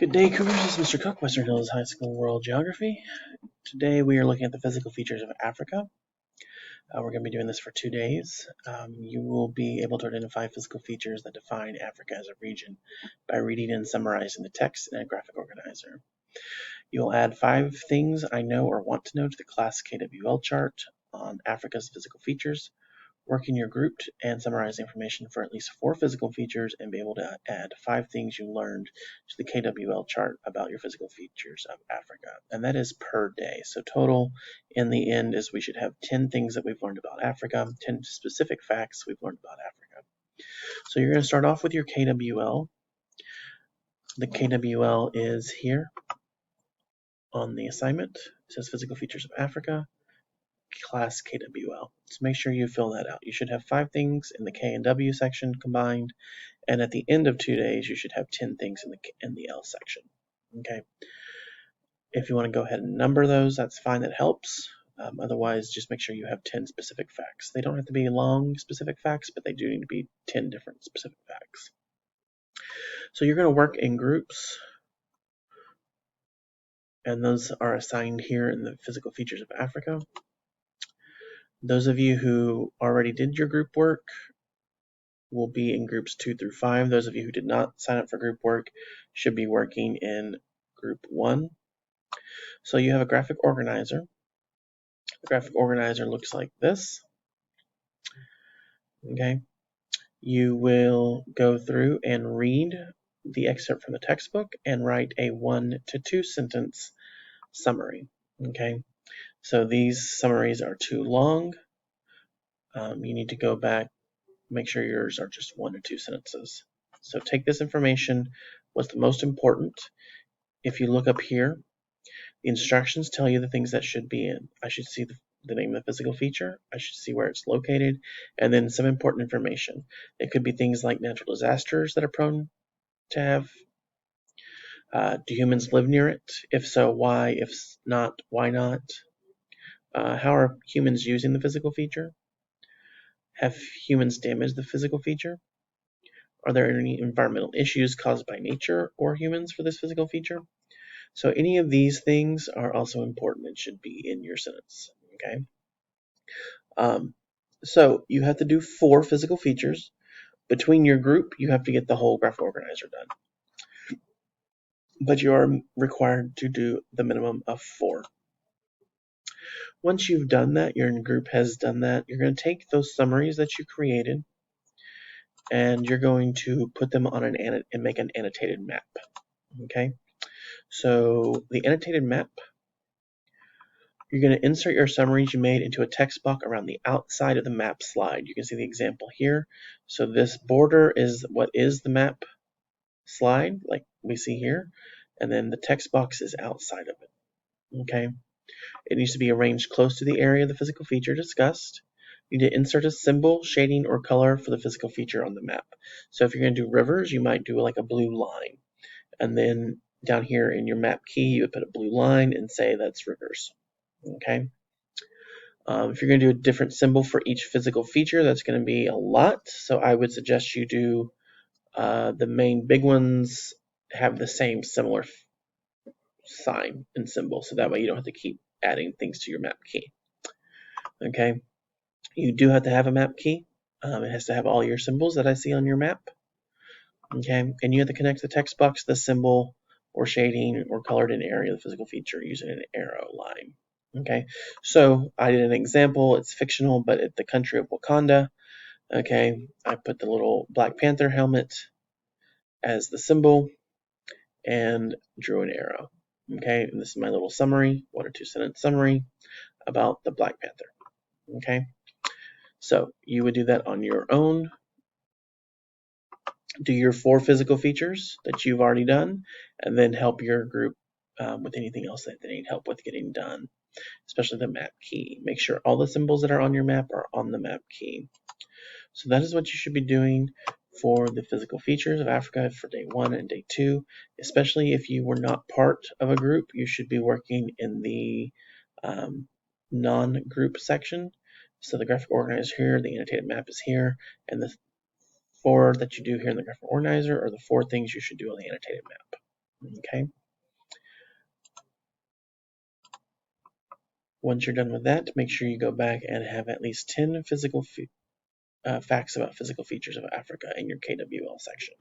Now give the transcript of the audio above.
Good day, Cougars. This is Mr. Cook, Western Hills High School World Geography. Today we are looking at the physical features of Africa. We're going to be doing this for 2 days. You will be able to identify physical features that define Africa as a region by reading and summarizing the text in a graphic organizer. You will add 5 things I know or want to know to the class KWL chart on Africa's physical features. Work in your group and summarize information for at least 4 physical features and be able to add 5 things you learned to the KWL chart about your physical features of Africa. And that is per day. So total in the end is we should have 10 things that we've learned about Africa, 10 specific facts we've learned about Africa. So you're going to start off with your KWL. The KWL is here on the assignment. It says physical features of Africa. Class KWL. So make sure you fill that out. You should have 5 things in the K and W section combined, and at the end of 2 days you should have 10 things in the L section. Okay. If you want to go ahead and number those, that's fine. That helps. Otherwise, just make sure you have 10 specific facts. They don't have to be long specific facts, but they do need to be 10 different specific facts. So you're going to work in groups, and those are assigned here in the physical features of Africa. Those of you who already did your group work will be in groups 2 through 5. Those of you who did not sign up for group work should be working in group 1. So you have a graphic organizer. The graphic organizer looks like this. Okay. You will go through and read the excerpt from the textbook and write a 1 to 2 sentence summary. Okay. So these summaries are too long. You need to go back, make sure yours are just 1 or 2 sentences. So take this information, what's the most important. If you look up here, the instructions tell you the things that should be in. I should see the name of the physical feature. I should see where it's located, and then some important information. It could be things like natural disasters that are prone to have. Do humans live near it? If so, why? If not, why not? How are humans using the physical feature? Have humans damaged the physical feature? Are there any environmental issues caused by nature or humans for this physical feature? So any of these things are also important and should be in your sentence. Okay. So you have to do 4 physical features. Between your group, you have to get the whole graphic organizer done. But you are required to do the minimum of 4. Once you've done that, your group has done that, you're going to take those summaries that you created and you're going to put them on and make an annotated map. Okay. So the annotated map, you're going to insert your summaries you made into a text box around the outside of the map slide. You can see the example here. So this border is what is the map slide, like we see here, and then the text box is outside of it. Okay. It needs to be arranged close to the area of the physical feature discussed. You need to insert a symbol, shading, or color for the physical feature on the map. So if you're going to do rivers, you might do like a blue line. And then down here in your map key, you would put a blue line and say that's rivers. Okay. If you're going to do a different symbol for each physical feature, that's going to be a lot. So I would suggest you do the main big ones have the same similar sign and symbol. So that way you don't have to keep adding things to your map key. Okay. You do have to have a map key. It has to have all your symbols that I see on your map. Okay. And you have to connect the text box, the symbol, or shading, or colored in area of the physical feature using an arrow line. Okay, so I did an example. It's fictional, but it's the country of Wakanda. Okay, I put the little Black Panther helmet as the symbol and drew an arrow. Okay, and this is my little summary, 1 or 2 sentence summary about the Black Panther. Okay, so you would do that on your own. Do your 4 physical features that you've already done, and then help your group with anything else that they need help with getting done, especially the map key. Make sure all the symbols that are on your map are on the map key. So that is what you should be doing for the physical features of Africa for day 1 and day 2. Especially if you were not part of a group, you should be working in the non-group section. So the graphic organizer here, the annotated map is here, and the 4 that you do here in the graphic organizer are the 4 things you should do on the annotated map. Okay. Once you're done with that, make sure you go back and have at least 10 facts about physical features of Africa in your KWL section.